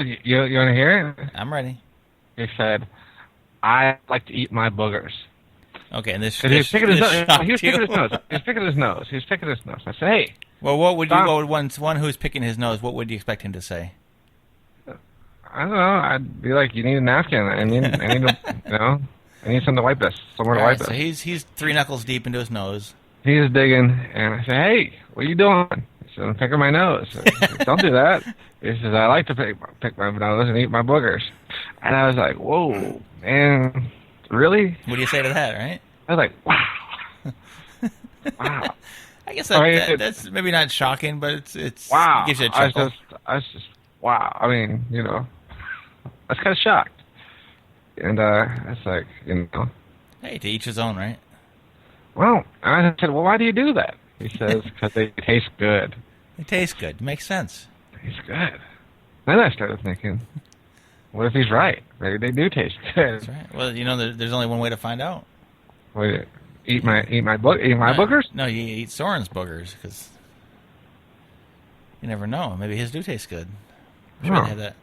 You want to hear it? I'm ready. He said, "I like to eat my boogers." Okay, and this. He was picking his nose. He was you. picking his nose. He was picking his nose. He was picking his nose. I said, "Hey." Well, what would stop. one who's picking his nose? What would you expect him to say? I don't know. I'd be like, "You need a napkin. I need I need something to wipe this. Somewhere to wipe this." So he's 3 knuckles deep into his nose. He was digging, and I said, "Hey, what are you doing?" He said, "I'm picking my nose." I said, "Don't do that." He says, "I like to pick my nose and eat my boogers." And I was like, "Whoa, man, really?" What do you say to that, right? I was like, "Wow, wow." I guess that's maybe not shocking, but it's wow. It gives you a chuckle. I was just wow. I mean, I was kind of shocked, and it's like, Hey, to each his own, right? Well, I said, "Well, why do you do that?" He says, "Because they taste good." They taste good. Makes sense. Taste good. Then I started thinking, what if he's right? Maybe they do taste good. That's right. Well, there's only one way to find out. Wait, eat my boogers? No, you eat Soren's boogers because you never know. Maybe his do taste good. I'm sure they have that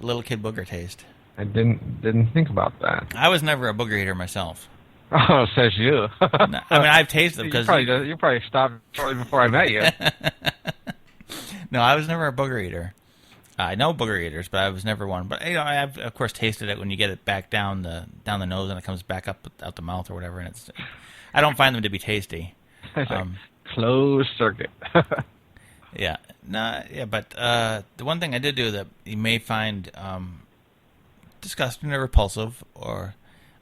little kid booger taste. I didn't think about that. I was never a booger eater myself. Oh, says you. No, I mean, I've tasted them because you probably stopped shortly before I met you. No, I was never a booger eater. I know booger eaters, but I was never one. But I've of course tasted it when you get it back down the nose and it comes back up out the mouth or whatever. And I don't find them to be tasty. Closed circuit. Yeah, but the one thing I did do that you may find disgusting or repulsive, or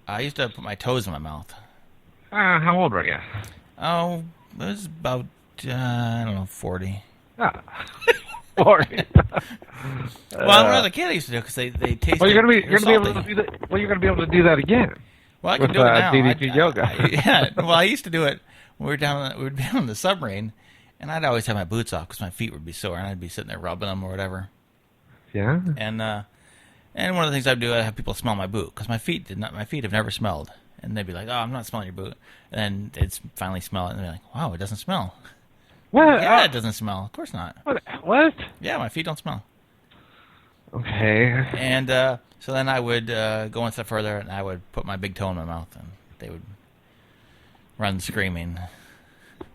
I used to put my toes in my mouth. How old were you? Oh, it was about 40. Ah. 40. Well, when I was a kid, I used to do it because they tasted. Well, you're gonna be able to do that. Well, you're gonna be able to do that again. Well, I can do it now. DDP yoga. Yeah. Well, I used to do it when we'd be on the submarine, and I'd always have my boots off because my feet would be sore, and I'd be sitting there rubbing them or whatever. Yeah. And one of the things I'd do, I'd have people smell my boot because my feet have never smelled, and they'd be like, "Oh, I'm not smelling your boot," and they'd finally smell it, and they'd be like, "Wow, it doesn't smell." What? Yeah, it doesn't smell. Of course not. What? Yeah, my feet don't smell. Okay. And so then I would go one step further, and I would put my big toe in my mouth, and they would run screaming.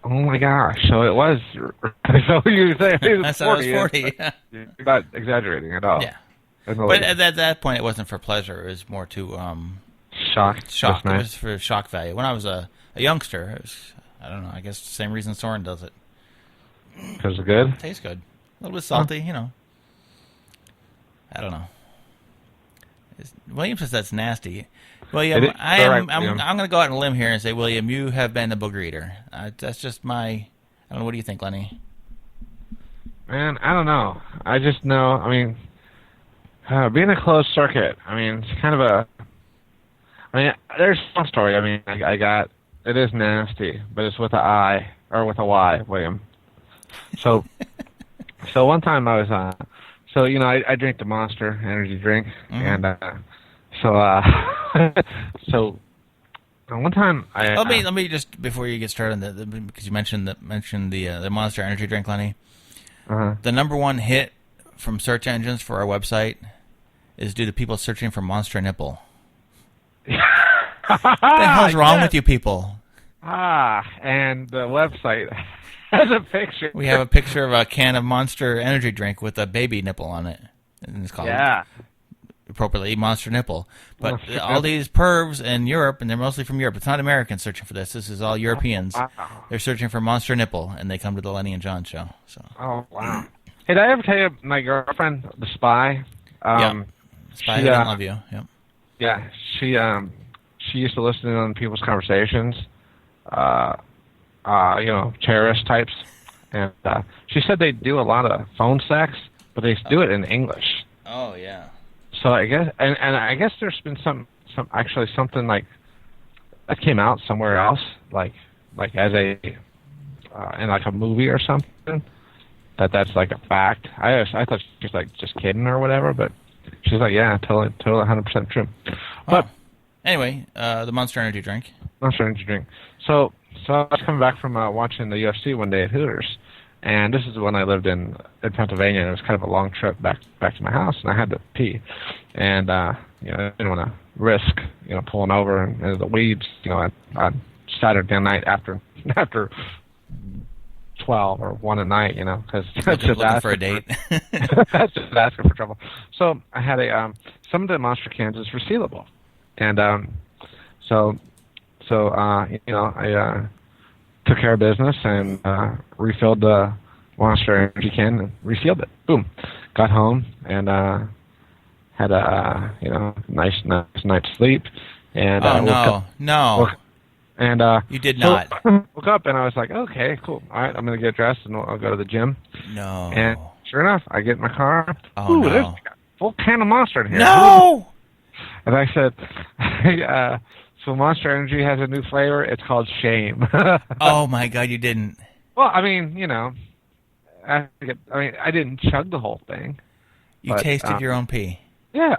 Oh my gosh! So it was. So you say it was 40? I was 40. You're not exaggerating at all. Yeah. But at that point, it wasn't for pleasure. It was more to shock. Shock. It was for shock value. When I was a youngster, it was, I don't know. I guess the same reason Soren does it. Because it's good? Tastes good. A little bit salty, I don't know. William says that's nasty. William, I'm going to go out on a limb here and say, William, you have been a booger eater. That's just my... I don't know. What do you think, Lenny? Man, I don't know. I just know, being a closed circuit, it's kind of there's one story. I got... It is nasty, but it's with an I, or with a Y, William. So one time I was I drink the Monster energy drink, and so one time let me just before you get started because you mentioned the Monster energy drink, Lenny. The number one hit from search engines for our website is due to people searching for Monster nipple. What the hell's wrong with you people? And the website has a picture. We have a picture of a can of Monster energy drink with a baby nipple on it. And it's called appropriately Monster nipple. But all these pervs in Europe, and they're mostly from Europe. It's not Americans searching for this. This is all Europeans. Oh, wow. They're searching for Monster nipple, and they come to the Lenny and John show. So. Oh, wow. Hey, did I ever tell you my girlfriend, the Spy? Spy who didn't love you. Yep. Yeah, she used to listen in on people's conversations. Terrorist types, and she said they do a lot of phone sex, but they do it in English. Oh yeah. So I guess, and I guess there's been something like that came out somewhere else, like as a in like a movie or something. That's like a fact. I thought she was like just kidding or whatever, but she's like, yeah, totally 100% true. But anyway, the Monster energy drink. Monster energy drink. So I was coming back from watching the UFC one day at Hooters, And this is when I lived in Pennsylvania, and it was kind of a long trip back to my house, and I had to pee. And, I didn't want to risk, pulling over into the weeds, on Saturday night after 12 or 1 at night, because that's just looking for a date. That's just asking for trouble. So I had some of the Monster cans is resealable. And, I took care of business and refilled the Monster Energy can and resealed it. Boom. Got home and had a nice night's sleep. And you did not. Woke up and I was like, okay, cool. All right, I'm gonna get dressed and I'll go to the gym. No. And sure enough, I get in my car. Oh, no. There's a full can of Monster in here. No. And I said, so Monster Energy has a new flavor. It's called Shame. Oh my God, you didn't. Well, I mean, I didn't chug the whole thing. You tasted your own pee. Yeah.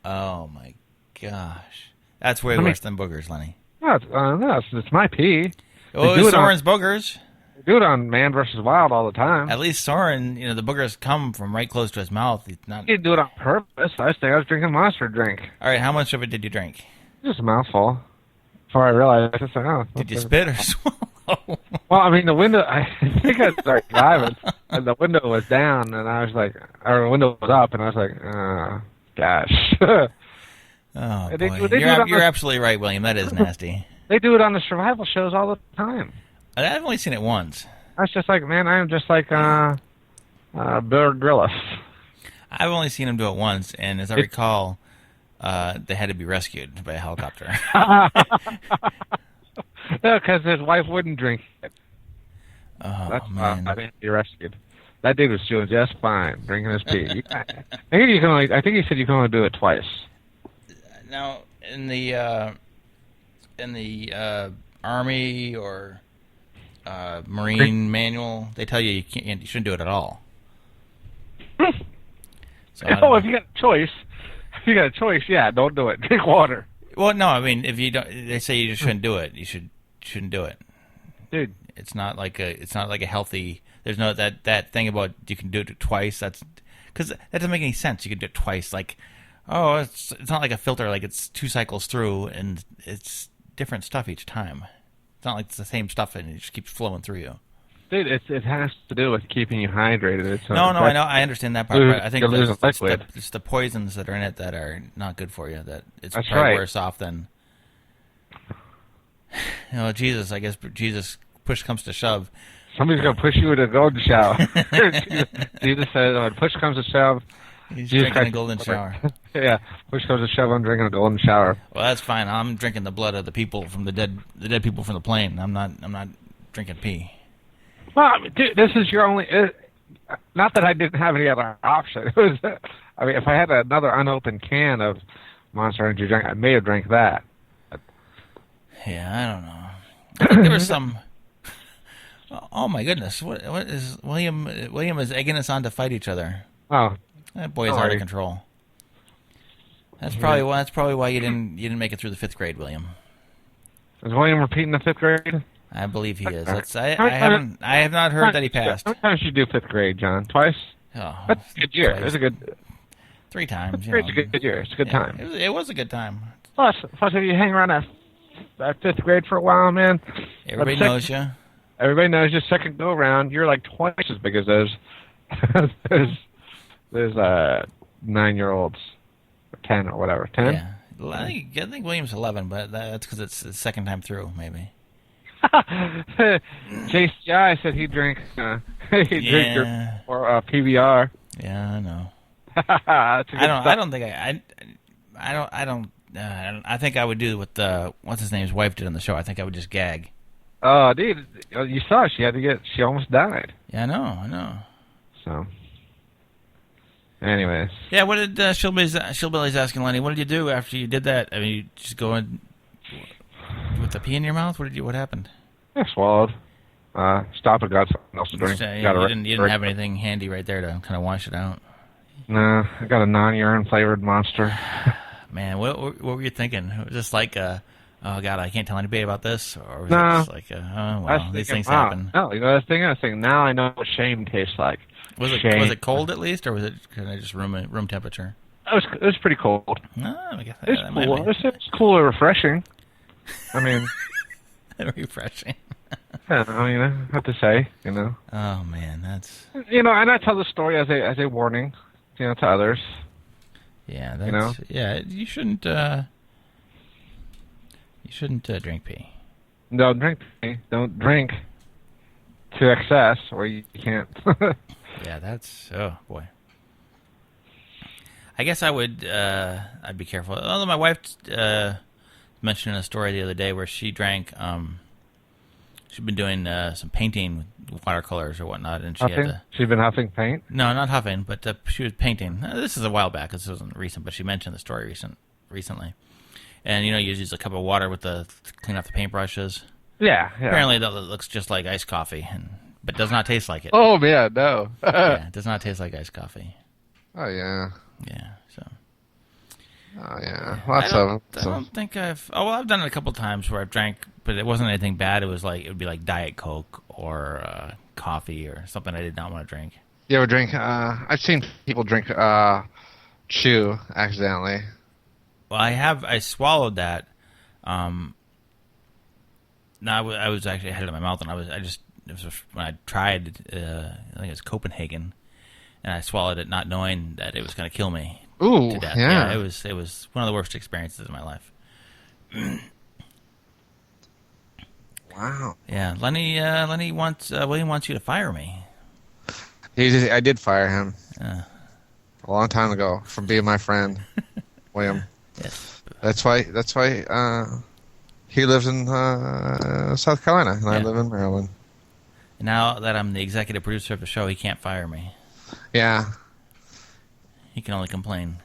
Oh my gosh, that's way worse than boogers, Lenny. No, it's my pee. Oh, it's Soren's boogers. They do it on Man vs. Wild all the time. At least Soren, the boogers come from right close to his mouth. He's not. He didn't do it on purpose. I was drinking Monster drink. All right, how much of it did you drink? Just a mouthful. Before I realized, I said, "Oh." Did you spit or swallow? Well, I mean, the window. I think I started driving, and the window was down, and I was like, or the window was up, and I was like, gosh. Oh, boy. You're absolutely right, William. That is nasty. They do it on the survival shows all the time. I've only seen it once. I was just like, man, I'm just like Bear Grylls. I've only seen him do it once, and as I recall, they had to be rescued by a helicopter. No, because his wife wouldn't drink it. Oh, man. I didn't be rescued. That dude was doing just fine, drinking his pee. I think he said you can only do it twice. Now, in the Army or Marine manual, they tell you you shouldn't do it at all. So if you got a choice, yeah, don't do it. Drink water. Well, no, I mean, if you don't, they say you just shouldn't do it. You shouldn't do it, dude. It's not like a healthy. There's no that thing about you can do it twice. That's because that doesn't make any sense. You can do it twice, like. Oh, it's not like a filter, like it's 2 cycles through, and it's different stuff each time. It's not like it's the same stuff, and it just keeps flowing through you. Dude, it has to do with keeping you hydrated. No, I know, I understand that part, but I think it's the poisons that are in it that are not good for you. That's probably worse off than, Jesus. I guess Jesus, push comes to shove. Somebody's gonna push you in a golden shower. Jesus said, when push comes to shove. He's drinking a golden shower. Yeah, push comes to shove, I'm drinking a golden shower. Well, that's fine. I'm drinking the blood of the people from the dead people from the plane. I'm not drinking pee. Well, dude, this is your only. Not that I didn't have any other option. It was, I mean, if I had another unopened can of Monster Energy drink, I may have drank that. Yeah, I don't know. I think there was some. Oh my goodness! What is William? William is egging us on to fight each other. Oh. That boy is out of control. That's probably why you didn't make it through the 5th grade, William. Is William repeating the 5th grade? I believe he is. I have not heard that he passed. How many times did you do 5th grade, John? Twice? Oh, that's a good year. It was a good 3 times. It's a good year. It's a good time. It was a good time. Plus, if you hang around that 5th grade for a while, man. Everybody knows you. Everybody knows you. Second go around, you're like twice as big as those. There's 9-year-olds, 10 or whatever. 10? Yeah. I think William's 11, but that's because it's the second time through, maybe. Chase Jai said he'd drink or PBR. Yeah, I know. I think I would do what what's his name's wife did on the show. I think I would just gag. Oh, dude, you saw she almost died. Yeah, I know. So. Anyways. Yeah, what did Shillbilly's asking Lenny? What did you do after you did that? I mean, you just go in with the pee in your mouth. What happened? I swallowed. Stopped and got something else to drink. You didn't have anything handy right there to kind of wash it out. No, I got a non-urine flavored Monster. Man, what were you thinking? It was just like a oh God, I can't tell anybody about this, or was No. it just like, oh well, these things happen? No, you know, I was thinking, now I know what shame tastes like. Was it cold at least, or was it kind of just room temperature? It was pretty cold. No, I guess It was cool. It was cool and refreshing. I mean, refreshing. yeah, I mean, I have to say, you know. Oh man, that's. You know, and I tell the story as a warning, you know, to others. Yeah, that's. You know? Yeah, you shouldn't. You shouldn't drink pee. Don't drink pee. Don't drink to excess, or you can't. Yeah, that's. Oh boy. I guess I would. I'd be careful. Although my wife mentioned a story the other day where she drank. She'd been doing some painting with watercolors or whatnot, and She'd been huffing paint? No, not huffing, but she was painting. This is a while back. This wasn't recent, but she mentioned the story recently. And you know, you use a cup of water to clean off the paintbrushes. Yeah. Apparently, that looks just like iced coffee, but does not taste like it. Oh man, no. Yeah, it does not taste like iced coffee. Oh yeah. Yeah. So. Oh yeah. Lots of them. I don't think I've. Oh well, I've done it a couple times where I've drank, but it wasn't anything bad. It would be like Diet Coke or coffee or something I did not want to drink. You ever drink? I've seen people drink chew accidentally. Well, I have. I swallowed that. No, I was actually ahead of my mouth, and when I tried. I think it was Copenhagen, and I swallowed it, not knowing that it was going to kill me. Ooh, to death. yeah. It was one of the worst experiences of my life. Wow. Yeah, Lenny wants William wants you to fire me. I did fire him Uh, a long time ago for being my friend, William. yes. That's why he lives in South Carolina and I live in Maryland. And now that I'm the executive producer of the show, he can't fire me. Yeah. He can only complain.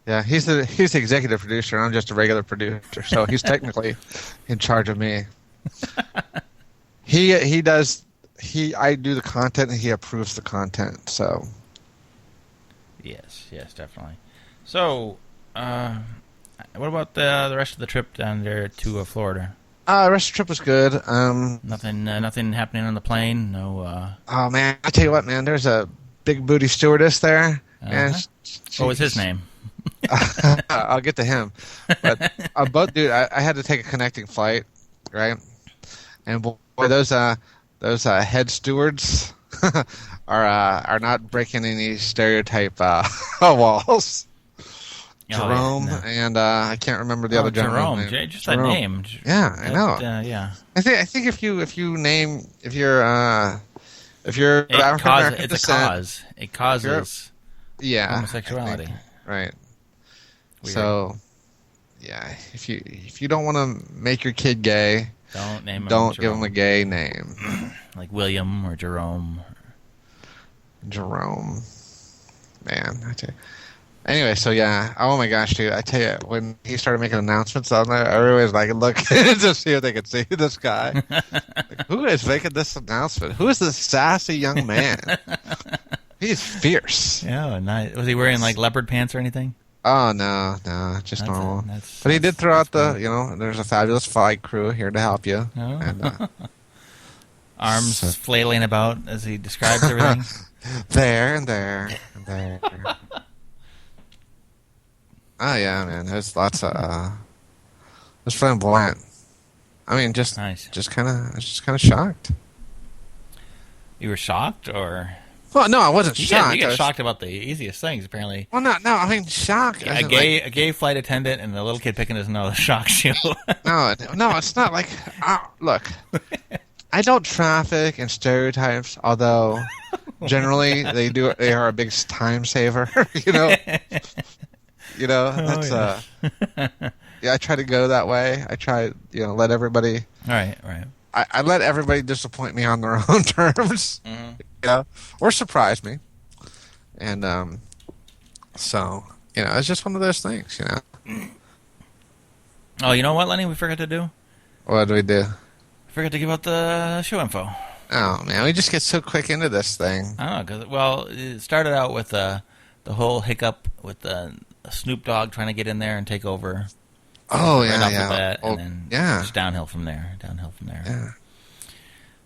Yeah, he's the executive producer, and I'm just a regular producer, so he's technically in charge of me. I do the content, and he approves the content. So. Yes, definitely. So, what about the rest of the trip down there to Florida? The rest of the trip was good. Nothing happening on the plane. No. Oh man, I tell you what, man. There's a big booty stewardess there. And what was his name? I'll get to him. But dude, I had to take a connecting flight, right? And boy, those head stewards are not breaking any stereotype walls. Jerome and I can't remember the other gentleman. Jerome, just that name. Yeah, I know. Yeah. I think if you're African American descent, it causes homosexuality. Right. Weird. So, yeah, if you don't want to make your kid gay, don't give him a gay name. Like William or Jerome. Jerome. Man, I tell you. Anyway, so yeah, oh my gosh, dude, I tell you, when he started making announcements on there, everybody was like, look, to see if they could see this guy. Like, who is making this announcement? Who is this sassy young man? He's fierce. Yeah, nice. Was he wearing like leopard pants or anything? Oh, no, just normal. But he did throw out there's a fabulous flight crew here to help you. Oh. And, arms flailing about as he describes everything. there and there and there. Oh yeah, man. There's lots of it's flamboyant. I mean, just kind of shocked. You were shocked, or? Well, no, I wasn't shocked. You get shocked about the easiest things, apparently. Well, no. I mean, shocked. A gay flight attendant and a little kid picking his nose shocks you. No, it's not like. Look, I don't traffic in stereotypes, although generally they are a big time saver. That's yeah. I try to go that way. I try, let everybody. Right. I let everybody disappoint me on their own terms, or surprise me, and so it's just one of those things, Oh, you know what, Lenny? We forgot to do. What do we do? We forgot to give out the show info. Oh man, we just get so quick into this thing. I don't know, it started out with the whole hiccup with Snoop Dogg trying to get in there and take over. Oh, right yeah, off yeah. the bat, Oh, and then yeah. it's downhill from there. Yeah.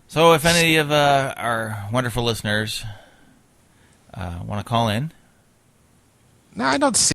So if any of our wonderful listeners want to call in. No, I don't see